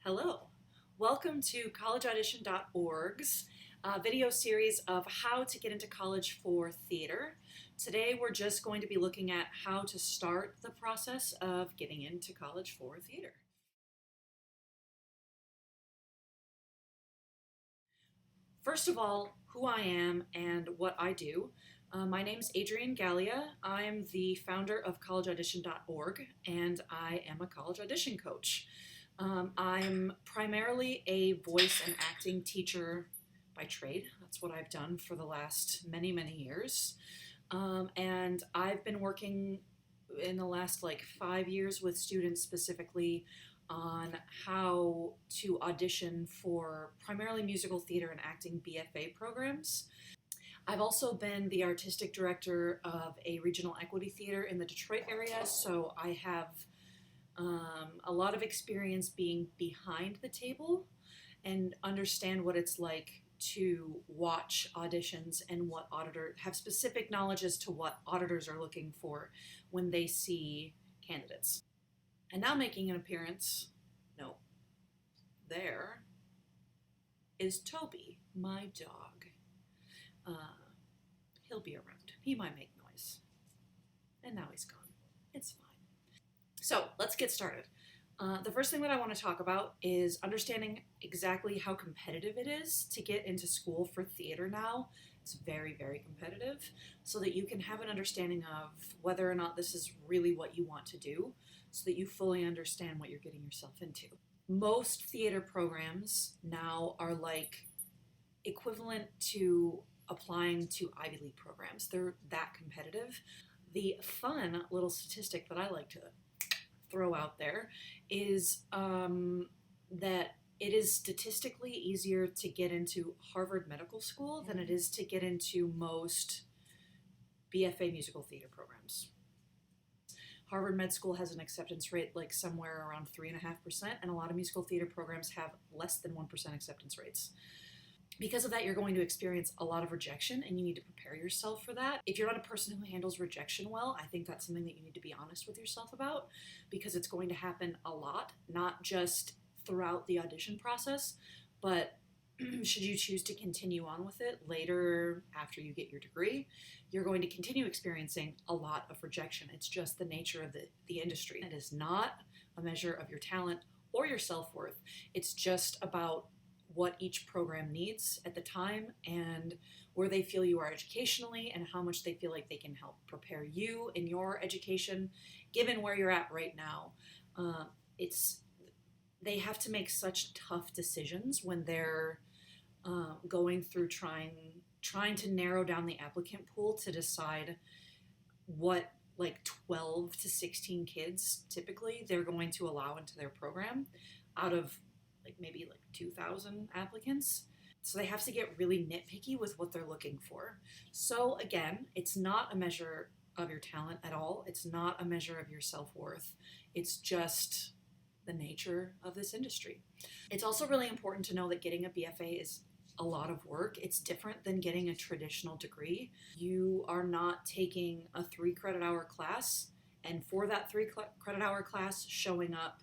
Hello. Welcome to collegeaudition.org's video series of how to get into college for theater. Today we're just going to be looking at how to start the process of getting into college for theater. First of all, who I am and what I do. My name's Adrienne Gallia. I'm the founder of collegeaudition.org and I am a college audition coach. I'm primarily a voice and acting teacher by trade. That's what I've done for the last many, many years. And I've been working in the last 5 years with students specifically on how to audition for primarily musical theater and acting BFA programs. I've also been the artistic director of a regional equity theater in the Detroit area, so I have a lot of experience being behind the table and understand what it's like to watch auditions and have specific knowledge as to what auditors are looking for when they see candidates. And now making an appearance, no, there is Toby, my dog. He'll be around. He might make noise. And now he's gone. It's fine. So let's get started. The first thing that I want to talk about is understanding exactly how competitive it is to get into school for theater now. It's very, very competitive, so that you can have an understanding of whether or not this is really what you want to do, so that you fully understand what you're getting yourself into. Most theater programs now are equivalent to applying to Ivy League programs. They're that competitive. The fun little statistic that I like to throw out there is that it is statistically easier to get into Harvard Medical School than it is to get into most BFA musical theater programs. Harvard Med School has an acceptance rate somewhere around 3.5%, and a lot of musical theater programs have less than 1% acceptance rates. Because of that, you're going to experience a lot of rejection, and you need to prepare yourself for that. If you're not a person who handles rejection well, I think that's something that you need to be honest with yourself about, because it's going to happen a lot, not just throughout the audition process, but should you choose to continue on with it later after you get your degree, you're going to continue experiencing a lot of rejection. It's just the nature of the industry. It is not a measure of your talent or your self-worth. It's just about what each program needs at the time and where they feel you are educationally and how much they feel like they can help prepare you in your education given where you're at right now. They have to make such tough decisions when they're going through trying to narrow down the applicant pool to decide what 12 to 16 kids typically they're going to allow into their program out of maybe 2,000 applicants. So they have to get really nitpicky with what they're looking for. So again, it's not a measure of your talent at all. It's not a measure of your self-worth. It's just the nature of this industry. It's also really important to know that getting a BFA is a lot of work. It's different than getting a traditional degree. You are not taking a 3 credit hour class, and for that 3 credit hour class showing up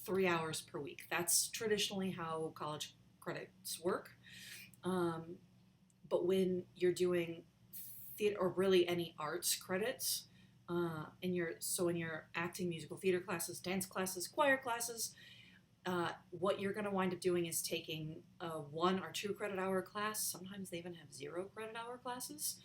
3 hours per week. That's traditionally how college credits work. But when you're doing theater or really any arts credits, in your acting, musical theater classes, dance classes, choir classes, what you're going to wind up doing is taking a 1 or 2 credit hour class. Sometimes they even have 0 credit hour classes,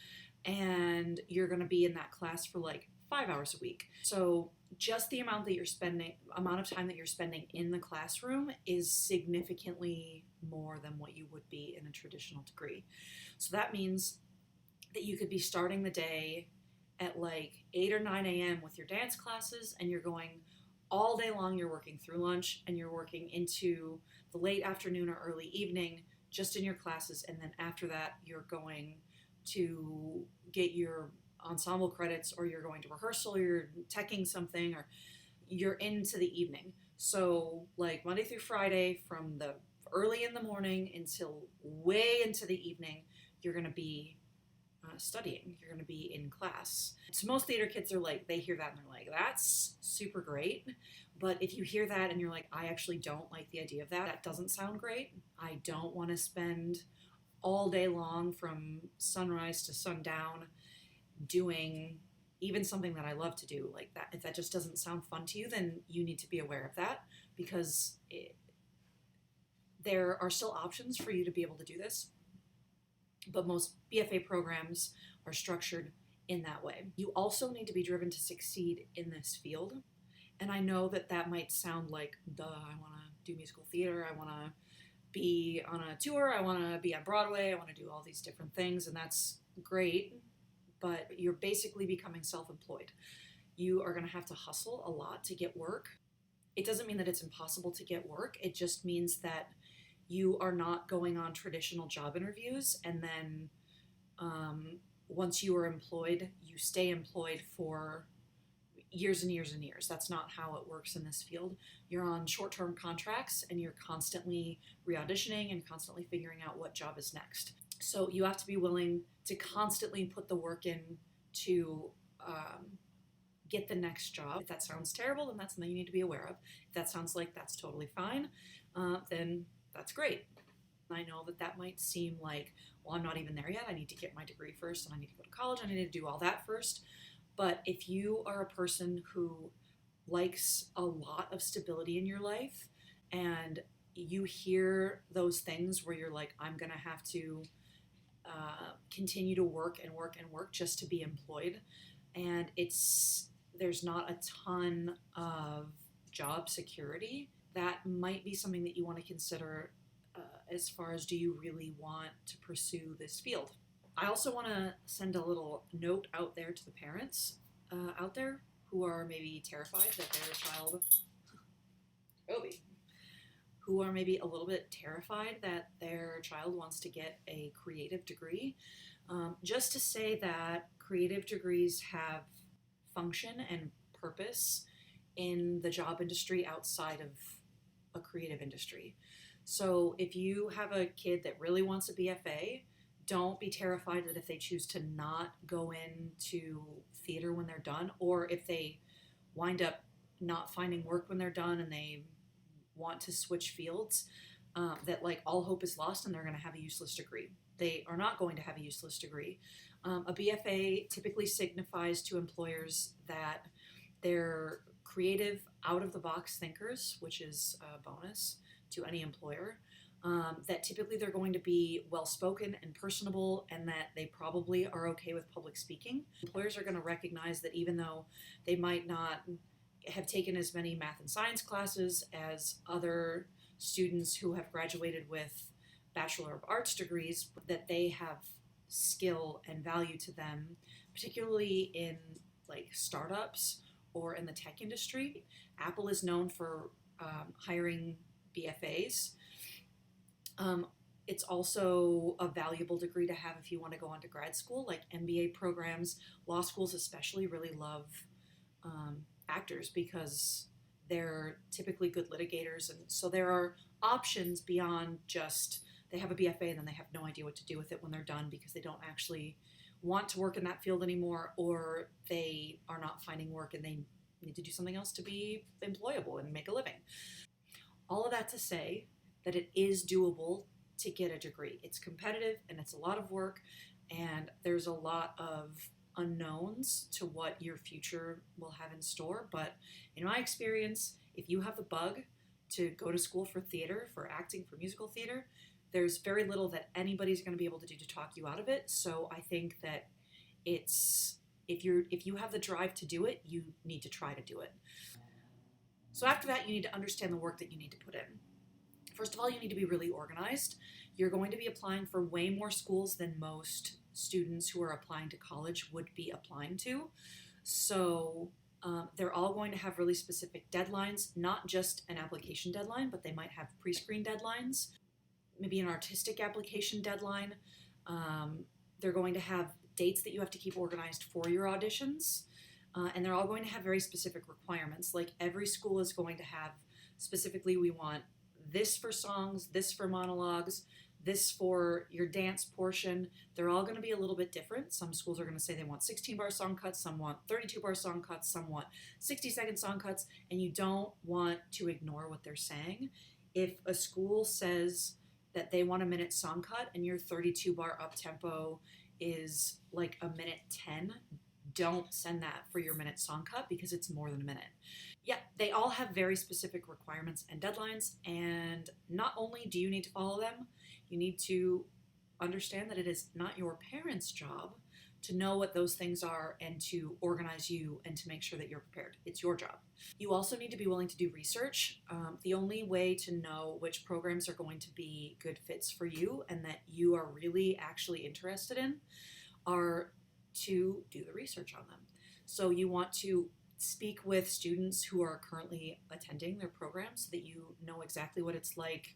and you're going to be in that class for 5 hours a week. So just the amount of time that you're spending in the classroom is significantly more than what you would be in a traditional degree. So that means that you could be starting the day at 8 or 9 a.m. with your dance classes, and you're going all day long. You're working through lunch, and you're working into the late afternoon or early evening just in your classes, and then after that you're going to get your ensemble credits, or you're going to rehearsal, or you're teching something, or you're into the evening. So Monday through Friday, from the early in the morning until way into the evening, you're going to be studying. You're going to be in class. So most theater kids are like, they hear that and they're like, that's super great. But if you hear that and you're like, I actually don't like the idea of that, that doesn't sound great. I don't want to spend all day long from sunrise to sundown doing even something that I love to do like that. If that just doesn't sound fun to you, then you need to be aware of that, because there are still options for you to be able to do this. But most BFA programs are structured in that way. You also need to be driven to succeed in this field. And I know that that might sound like, duh, I want to do musical theater, I want to be on a tour, I want to be on Broadway, I want to do all these different things, and that's great, but you're basically becoming self-employed. You are going to have to hustle a lot to get work. It doesn't mean that it's impossible to get work. It just means that you are not going on traditional job interviews and then once you are employed, you stay employed for years and years and years. That's not how it works in this field. You're on short-term contracts and you're constantly re-auditioning and constantly figuring out what job is next. So you have to be willing to constantly put the work in to get the next job. If that sounds terrible, then that's something you need to be aware of. If that sounds like that's totally fine, then that's great. I know that that might seem like, well, I'm not even there yet. I need to get my degree first, and I need to go to college. I need to do all that first. But if you are a person who likes a lot of stability in your life, and you hear those things where you're like, I'm going to have to continue to work and work and work just to be employed, and there's not a ton of job security, that might be something that you want to consider as far as, do you really want to pursue this field? I also want to send a little note out there to the parents out there who are maybe terrified that their child, who are maybe a little bit terrified that their child wants to get a creative degree. Just to say that creative degrees have function and purpose in the job industry outside of a creative industry. So if you have a kid that really wants a BFA, don't be terrified that if they choose to not go into theater when they're done, or if they wind up not finding work when they're done and they want to switch fields, that like all hope is lost and they're going to have a useless degree. They are not going to have a useless degree. A BFA typically signifies to employers that they're creative, out-of-the-box thinkers, which is a bonus to any employer, that typically they're going to be well-spoken and personable, and that they probably are okay with public speaking. Employers are going to recognize that even though they might not have taken as many math and science classes as other students who have graduated with Bachelor of Arts degrees, that they have skill and value to them, particularly in like startups or in the tech industry. Apple is known for hiring BFAs. It's also a valuable degree to have if you want to go on to grad school, like MBA programs. Law schools especially really love actors because they're typically good litigators, and so there are options beyond just they have a BFA and then they have no idea what to do with it when they're done because they don't actually want to work in that field anymore, or they are not finding work and they need to do something else to be employable and make a living. All of that to say that it is doable to get a degree. It's competitive and it's a lot of work, and there's a lot of unknowns to what your future will have in store. But in my experience, if you have the bug to go to school for theater, for acting, for musical theater, there's very little that anybody's going to be able to do to talk you out of it. So I think that it's if you have the drive to do it, you need to try to do it. So after that, you need to understand the work that you need to put in. First of all, you need to be really organized. You're going to be applying for way more schools than most students who are applying to college would be applying to. So they're all going to have really specific deadlines, not just an application deadline, but they might have pre-screen deadlines, maybe an artistic application deadline. They're going to have dates that you have to keep organized for your auditions. And they're all going to have very specific requirements. Like every school is going to have specifically, we want this for songs, this for monologues, This for your dance portion, they're all going to be a little bit different. Some schools are going to say they want 16-bar song cuts, some want 32-bar song cuts, some want 60-second song cuts, and you don't want to ignore what they're saying. If a school says that they want a minute song cut and your 32-bar up tempo is like a minute 10, don't send that for your minute song cut because it's more than a minute. Yeah, they all have very specific requirements and deadlines, and not only do you need to follow them, you need to understand that it is not your parents' job to know what those things are and to organize you and to make sure that you're prepared. It's your job. You also need to be willing to do research. The only way to know which programs are going to be good fits for you and that you are really actually interested in are to do the research on them. So you want to speak with students who are currently attending their programs so that you know exactly what it's like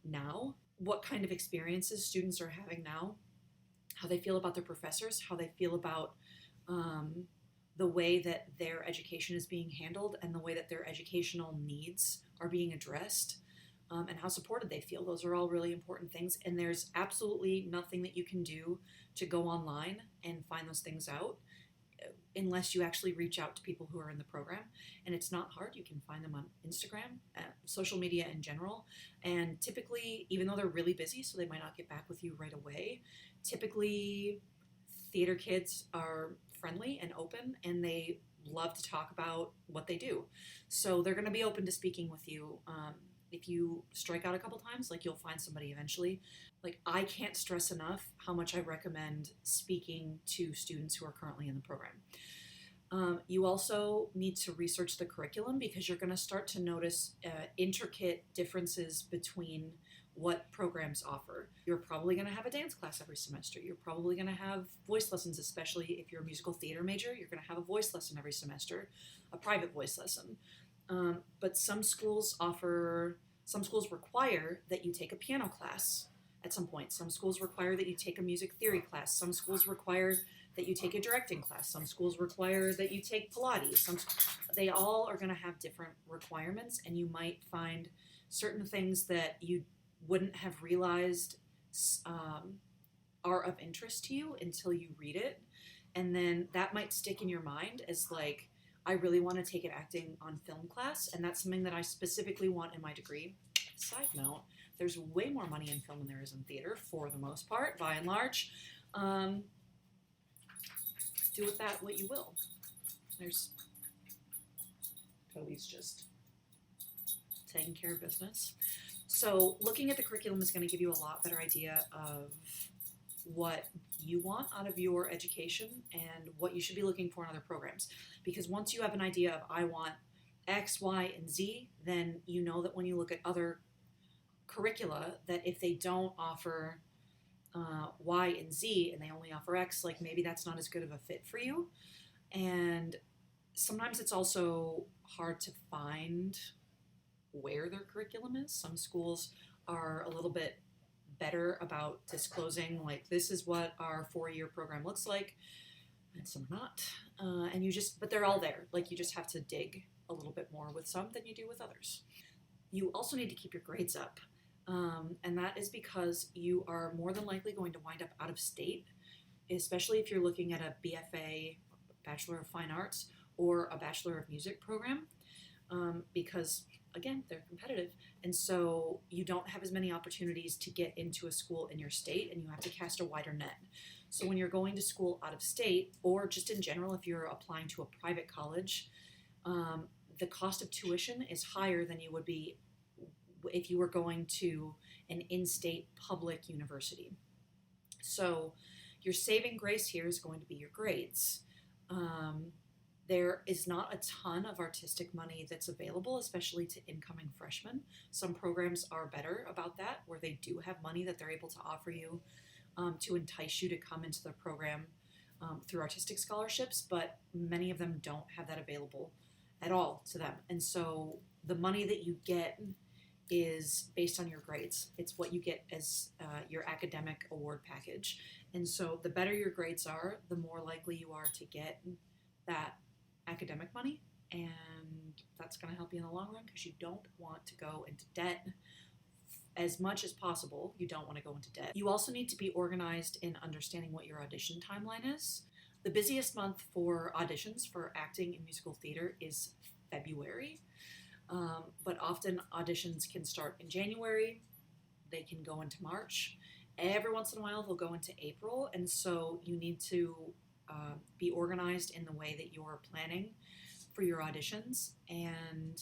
now, what kind of experiences students are having now, how they feel about their professors, how they feel about the way that their education is being handled and the way that their educational needs are being addressed, and how supported they feel. Those are all really important things, and there's absolutely nothing that you can do to go online and find those things out unless you actually reach out to people who are in the program. And it's not hard. You can find them on Instagram, social media in general. And typically, even though they're really busy, so they might not get back with you right away, typically theater kids are friendly and open, and they love to talk about what they do. So they're going to be open to speaking with you. If you strike out a couple times, like, you'll find somebody eventually. Like, I can't stress enough how much I recommend speaking to students who are currently in the program. You also need to research the curriculum because you're going to start to notice intricate differences between what programs offer. You're probably going to have a dance class every semester. You're probably going to have voice lessons, especially if you're a musical theater major. You're going to have a voice lesson every semester, a private voice lesson. But some schools require that you take a piano class at some point. Some schools require that you take a music theory class. Some schools require that you take a directing class. Some schools require that you take Pilates. They all are going to have different requirements, and you might find certain things that you wouldn't have realized are of interest to you until you read it. And then that might stick in your mind as like, I really want to take an acting on film class, and that's something that I specifically want in my degree. Side note, there's way more money in film than there is in theater, for the most part, by and large. Do with that what you will. There's Cody's just taking care of business. So looking at the curriculum is going to give you a lot better idea of what you want out of your education and what you should be looking for in other programs. Because once you have an idea of I want X, Y, and Z, then you know that when you look at other curricula, that if they don't offer Y and Z and they only offer X, like, maybe that's not as good of a fit for you. And sometimes it's also hard to find where their curriculum is. Some schools are a little bit better about disclosing, like, this is what our 4-year program looks like, and some are not. But they're all there. Like, you just have to dig a little bit more with some than you do with others. You also need to keep your grades up. And that is because you are more than likely going to wind up out of state, especially if you're looking at a BFA, Bachelor of Fine Arts, or a Bachelor of Music program, because, again, they're competitive. And so you don't have as many opportunities to get into a school in your state, and you have to cast a wider net. So when you're going to school out of state, or just in general, if you're applying to a private college, the cost of tuition is higher than you would be if you were going to an in-state public university. So your saving grace here is going to be your grades. There is not a ton of artistic money that's available, especially to incoming freshmen. Some programs are better about that, where they do have money that they're able to offer you to entice you to come into the program through artistic scholarships, but many of them don't have that available at all to them. And so the money that you get is based on your grades. It's what you get as your academic award package. And so the better your grades are, the more likely you are to get that academic money, and that's going to help you in the long run because you don't want to go into debt as much as possible, you don't want to go into debt. You also need to be organized in understanding what your audition timeline is. The busiest month for auditions for acting and musical theater is February, but often auditions can start in January, they can go into March. Every once in a while, they'll go into April, and so you need to be organized in the way that you're planning for your auditions and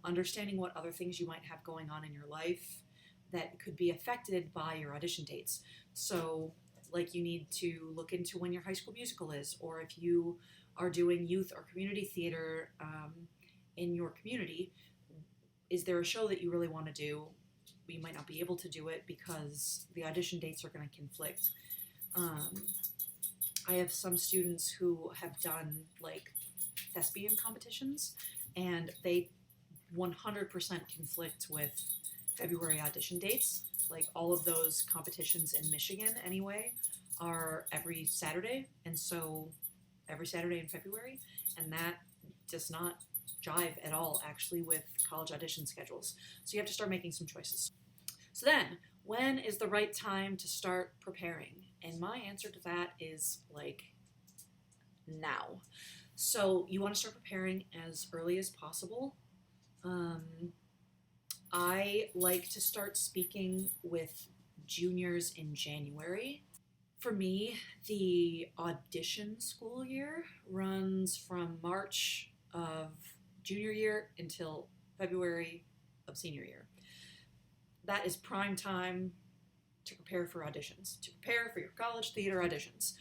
understanding what other things you might have going on in your life that could be affected by your audition dates. So, like, you need to look into when your high school musical is, or if you are doing youth or community theater in your community, is there a show that you really want to do? You might not be able to do it because the audition dates are going to conflict. I have some students who have done like thespian competitions, and they 100% conflict with February audition dates. Like, all of those competitions in Michigan anyway are every Saturday, and so every Saturday in February, and that does not jive at all actually with college audition schedules. So you have to start making some choices. So then, when is the right time to start preparing? And my answer to that is like now. So you want to start preparing as early as possible. I like to start speaking with juniors in January. For me, the audition school year runs from March of junior year until February of senior year. That is prime time to prepare for auditions, to prepare for your college theater auditions.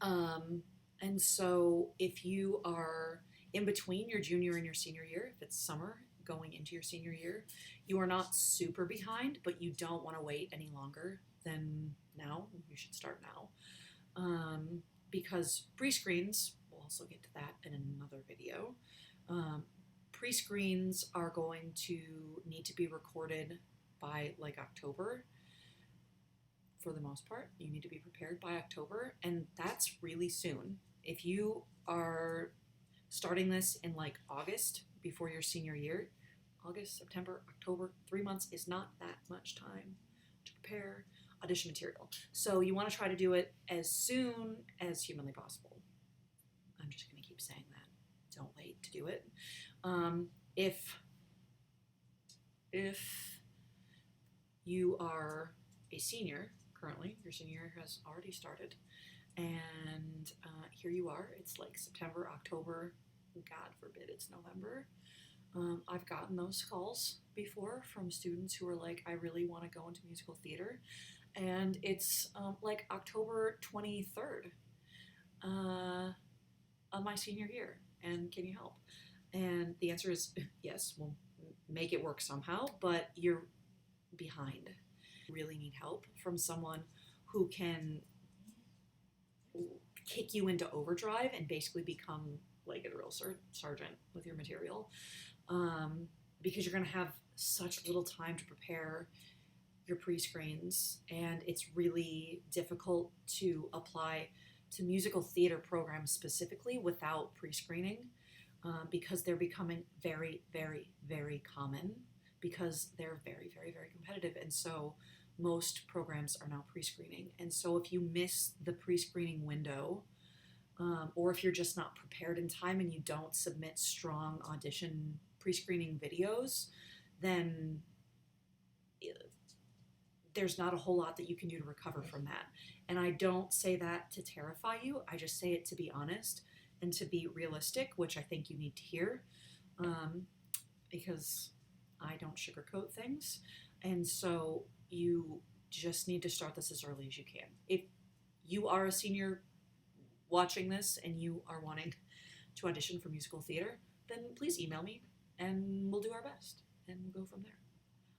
And so if you are in between your junior and your senior year, if it's summer going into your senior year, you are not super behind, but you don't want to wait any longer than now. You should start now. Because pre-screens, we'll also get to that in another video, pre-screens are going to need to be recorded by like October. For the most part, you need to be prepared by October, and that's really soon. If you are starting this in like August before your senior year, August, September, October, 3 months is not that much time to prepare audition material. So you want to try to do it as soon as humanly possible. I'm just going to keep saying that. Don't wait to do it. If you are a senior currently, your senior year has already started, and here you are, it's like September, October, God forbid it's November. I've gotten those calls before from students who are like, I really want to go into musical theater, and it's like October 23rd of my senior year, and can you help? And the answer is yes, we'll make it work somehow, but you're behind. You really need help from someone who can kick you into overdrive and basically become like a drill sergeant with your material, because you're going to have such little time to prepare your pre-screens, and it's really difficult to apply to musical theater programs specifically without pre-screening, because they're becoming very, very, very common, because they're very, very, very competitive, and so most programs are now pre-screening. And so if you miss the pre-screening window, or if you're just not prepared in time and you don't submit strong audition pre-screening videos, then there's not a whole lot that you can do to recover from that. And I don't say that to terrify you, I just say it to be honest and to be realistic, which I think you need to hear, because I don't sugarcoat things. And so you just need to start this as early as you can. If you are a senior watching this and you are wanting to audition for musical theater, then please email me and we'll do our best and we'll go from there.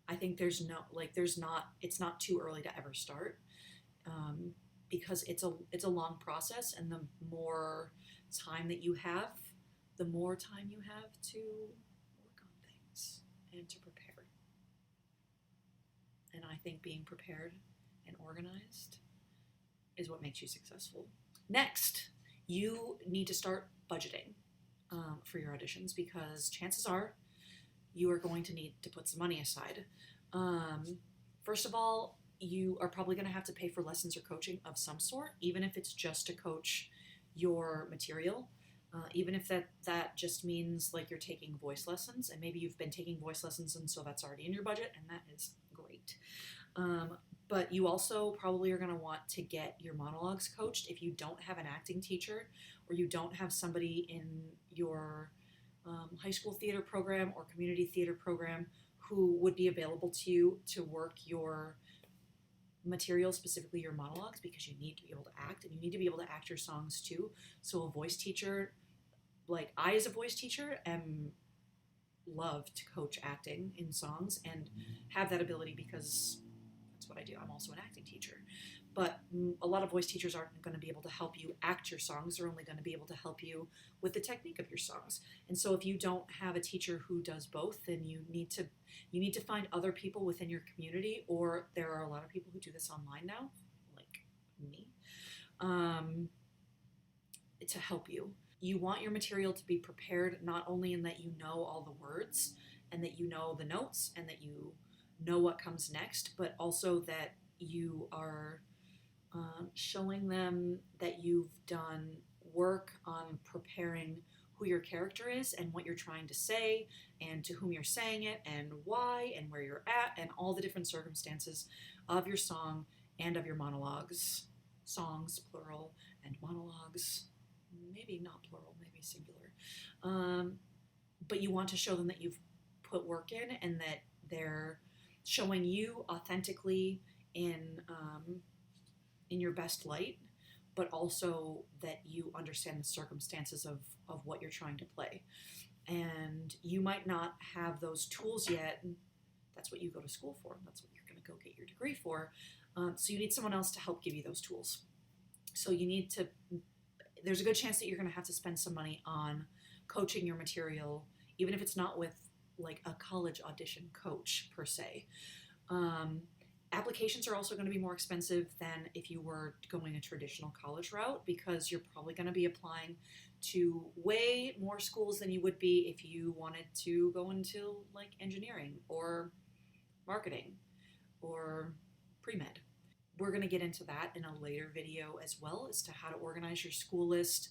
I think it's not too early to ever start, because it's a long process, and the more time that you have, the more time you have to work on things and to prepare. And I think being prepared and organized is what makes you successful. Next, you need to start budgeting for your auditions, because chances are you are going to need to put some money aside. First of all, you are probably going to have to pay for lessons or coaching of some sort, even if it's just to coach your material. Even if that just means like you're taking voice lessons, and maybe you've been taking voice lessons and so that's already in your budget, and that is great. But you also probably are going to want to get your monologues coached if you don't have an acting teacher, or you don't have somebody in your high school theater program or community theater program who would be available to you to work your material, specifically your monologues, because you need to be able to act, and you need to be able to act your songs too. So a voice teacher, like I as a voice teacher am love to coach acting in songs and have that ability because that's what I do. I'm also an acting teacher. But a lot of voice teachers aren't going to be able to help you act your songs. They're only going to be able to help you with the technique of your songs. And so if you don't have a teacher who does both, then you need to find other people within your community, or there are a lot of people who do this online now, like me, to help you. You want your material to be prepared not only in that you know all the words and that you know the notes and that you know what comes next, but also that you are showing them that you've done work on preparing who your character is and what you're trying to say and to whom you're saying it and why and where you're at and all the different circumstances of your song and of your monologues. Songs, plural, and monologues, maybe not plural, maybe singular. But you want to show them that you've put work in and that they're showing you authentically in your best light, but also that you understand the circumstances of what you're trying to play. And you might not have those tools yet. That's what you go to school for. That's what you're going to go get your degree for. So you need someone else to help give you those tools. So there's a good chance that you're going to have to spend some money on coaching your material, even if it's not with like a college audition coach per se. Applications are also going to be more expensive than if you were going a traditional college route, because you're probably going to be applying to way more schools than you would be if you wanted to go into like engineering or marketing or pre-med. We're going to get into that in a later video as well, as to how to organize your school list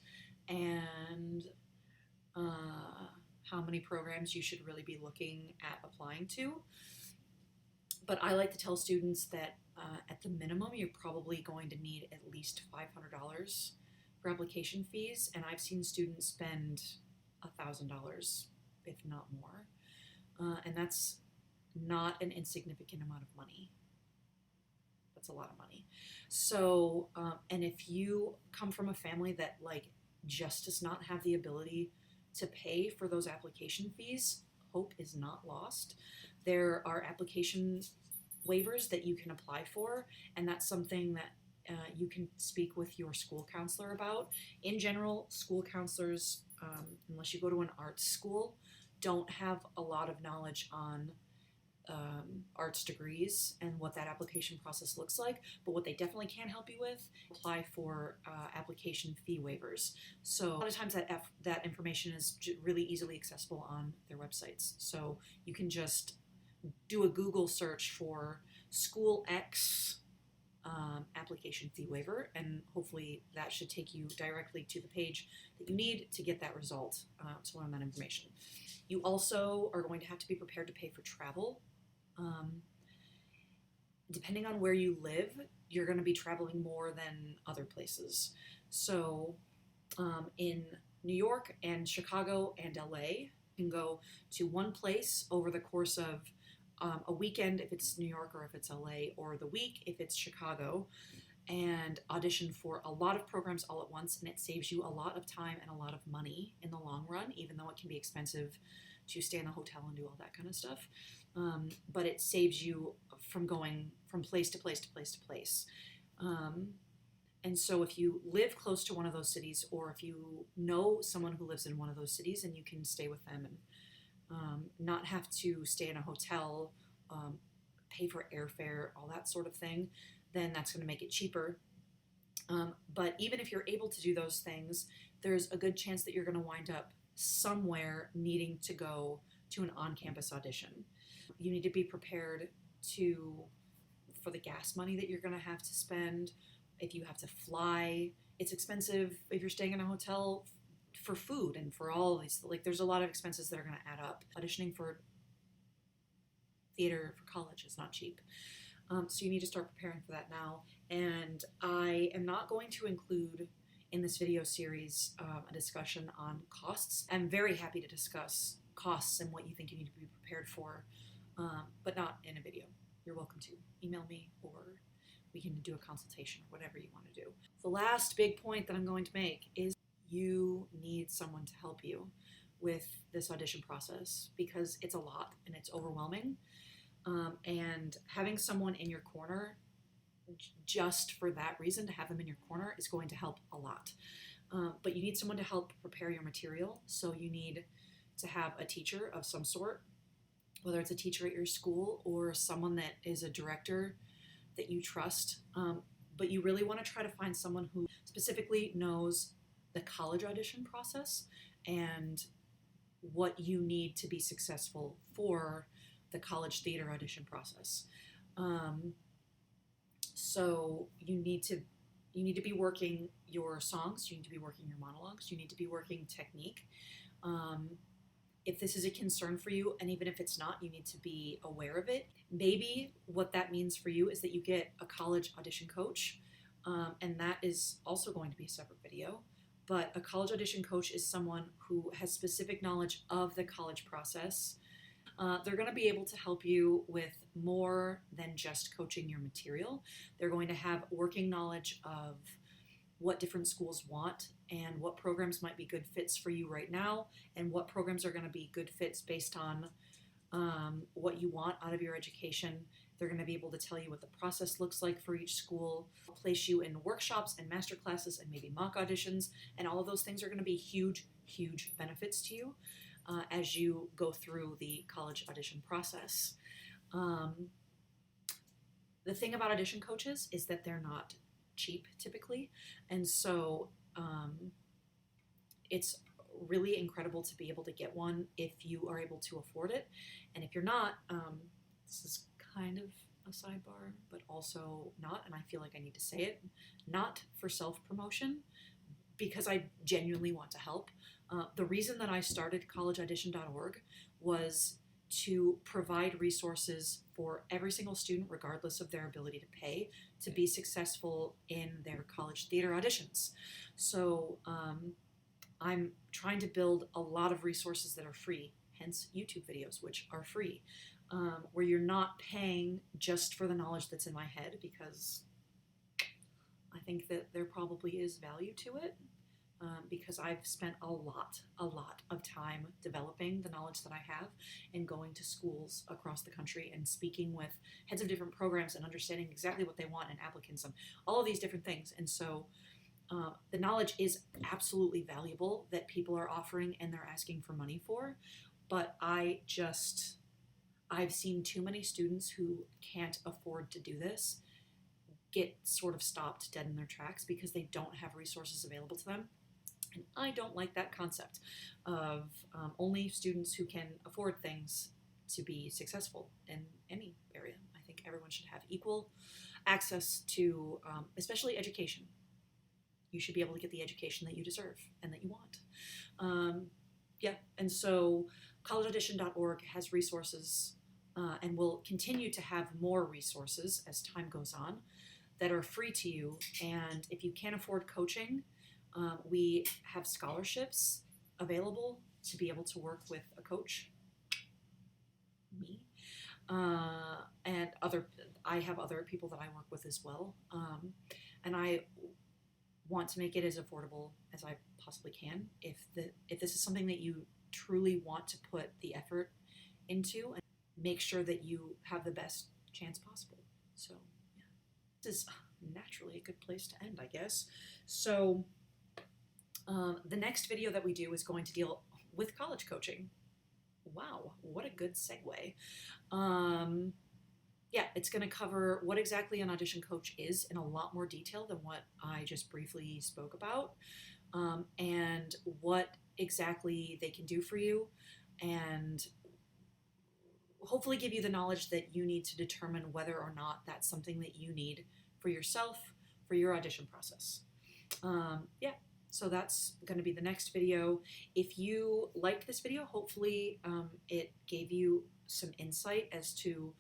and how many programs you should really be looking at applying to. But I like to tell students that at the minimum, you're probably going to need at least $500 for application fees, and I've seen students spend $1,000, if not more, and that's not an insignificant amount of money. That's a lot of money. So, and if you come from a family that like just does not have the ability to pay for those application fees, hope is not lost. There are application waivers that you can apply for, and that's something that you can speak with your school counselor about. In general, school counselors, unless you go to an arts school, don't have a lot of knowledge on arts degrees and what that application process looks like, but what they definitely can help you with, apply for application fee waivers. So a lot of times that information is really easily accessible on their websites. So you can just do a Google search for School X application fee waiver, and hopefully that should take you directly to the page that you need to get that result, to learn that information. You also are going to have to be prepared to pay for travel. Depending on where you live, you're going to be traveling more than other places. So in New York and Chicago and LA, you can go to one place over the course of a weekend if it's New York or if it's LA, or the week if it's Chicago, and audition for a lot of programs all at once, and it saves you a lot of time and a lot of money in the long run, even though it can be expensive to stay in a hotel and do all that kind of stuff. But it saves you from going from place to place to place to place. And so if you live close to one of those cities, or if you know someone who lives in one of those cities and you can stay with them and not have to stay in a hotel, pay for airfare, all that sort of thing, then that's going to make it cheaper. But even if you're able to do those things, there's a good chance that you're going to wind up somewhere needing to go to an on-campus audition. You need to be prepared for the gas money that you're going to have to spend. If you have to fly, it's expensive. If you're staying in a hotel, for food and for all of these, like, there's a lot of expenses that are going to add up. Auditioning for theater for college is not cheap. So you need to start preparing for that now. And I am not going to include in this video series a discussion on costs. I'm very happy to discuss costs and what you think you need to be prepared for, but not in a video. You're welcome to email me, or we can do a consultation, whatever you want to do. The last big point that I'm going to make is you need someone to help you with this audition process, because it's a lot and it's overwhelming. And having someone in your corner, just for that reason, to have them in your corner, is going to help a lot. But you need someone to help prepare your material. So you need to have a teacher of some sort, whether it's a teacher at your school or someone that is a director that you trust. But you really want to try to find someone who specifically knows the college audition process and what you need to be successful for the college theater audition process. So you need to be working your songs, you need to be working your monologues, you need to be working technique. If this is a concern for you, and even if it's not, you need to be aware of it. Maybe what that means for you is that you get a college audition coach, and that is also going to be a separate video. But a college audition coach is someone who has specific knowledge of the college process. They're going to be able to help you with more than just coaching your material. They're going to have working knowledge of what different schools want and what programs might be good fits for you right now, and what programs are going to be good fits based on what you want out of your education. They're going to be able to tell you what the process looks like for each school, place you in workshops and master classes and maybe mock auditions, and all of those things are going to be huge, huge benefits to you as you go through the college audition process. The thing about audition coaches is that they're not cheap typically, and so it's really incredible to be able to get one if you are able to afford it. And if you're not, this is kind of a sidebar, but also not, and I feel like I need to say it, not for self-promotion, because I genuinely want to help. The reason that I started collegeaudition.org was to provide resources for every single student, regardless of their ability to pay, to be successful in their college theater auditions. So I'm trying to build a lot of resources that are free, hence YouTube videos, which are free, where you're not paying just for the knowledge that's in my head, because I think that there probably is value to it. Because I've spent a lot of time developing the knowledge that I have and going to schools across the country and speaking with heads of different programs and understanding exactly what they want and applicants and all of these different things. And so the knowledge is absolutely valuable that people are offering and they're asking for money for, but I've seen too many students who can't afford to do this get sort of stopped dead in their tracks because they don't have resources available to them. And I don't like that concept of only students who can afford things to be successful in any area. I think everyone should have equal access to, especially education. You should be able to get the education that you deserve and that you want. And so collegeaudition.org has resources and will continue to have more resources as time goes on that are free to you. And if you can't afford coaching, we have scholarships available to be able to work with a coach, me, and I have other people that I work with as well, and I want to make it as affordable as I possibly can. If this is something that you truly want to put the effort into, and make sure that you have the best chance possible. So yeah, this is naturally a good place to end, I guess. So the next video that we do is going to deal with college coaching. Wow, what a good segue. It's going to cover what exactly an audition coach is in a lot more detail than what I just briefly spoke about, and what exactly they can do for you, and hopefully give you the knowledge that you need to determine whether or not that's something that you need for yourself, for your audition process. Yeah, so that's going to be the next video. If you liked this video, hopefully it gave you some insight as to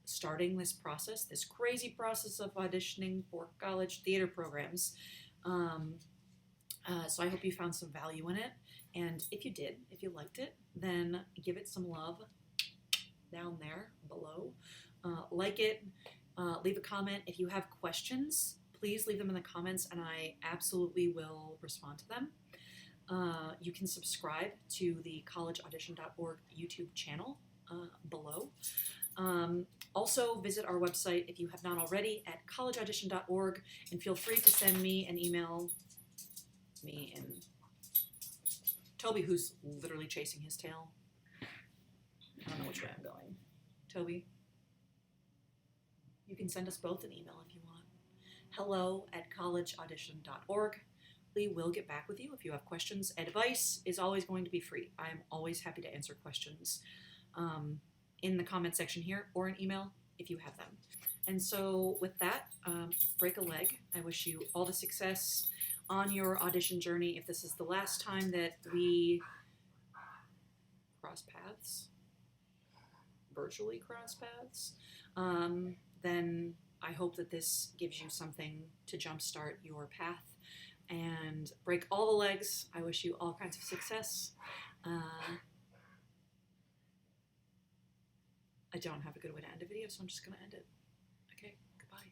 starting this process, this crazy process of auditioning for college theater programs. So I hope you found some value in it. And if you did, if you liked it, then give it some love down there below. Like it, leave a comment. If you have questions, please leave them in the comments and I absolutely will respond to them. You can subscribe to the collegeaudition.org YouTube channel below. Also visit our website if you have not already at collegeaudition.org, and feel free to send me an email, me and Toby, who's literally chasing his tail. I don't know which way I'm going. Toby, you can send us both an email if you want. hello@collegeaudition.org. We will get back with you if you have questions. Advice is always going to be free. I'm always happy to answer questions in the comment section here or an email if you have them. And so with that, break a leg. I wish you all the success on your audition journey. If this is the last time that we cross paths, virtually cross paths, then I hope that this gives you something to jumpstart your path and break all the legs. I wish you all kinds of success. I don't have a good way to end a video, so I'm just going to end it. Okay, goodbye.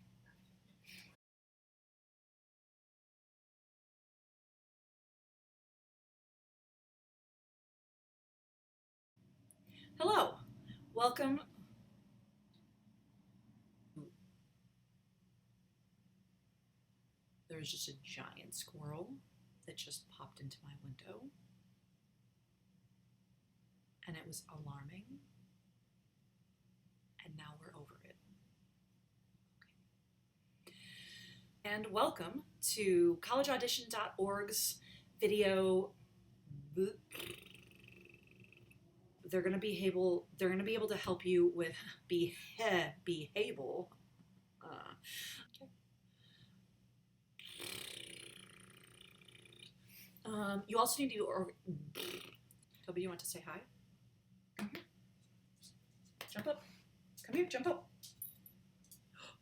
Hello, welcome. There's just a giant squirrel that just popped into my window, and it was alarming. And now we're over it. Okay. And welcome to collegeaudition.org's video. They're going to be able to help you with behavioral. Okay. You also need to. Toby, you want to say hi? Come here. Jump up. Come here, jump up.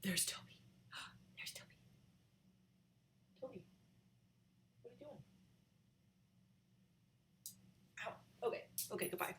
There's Toby. There's Toby. Toby, what are you doing? Ow. Okay, goodbye.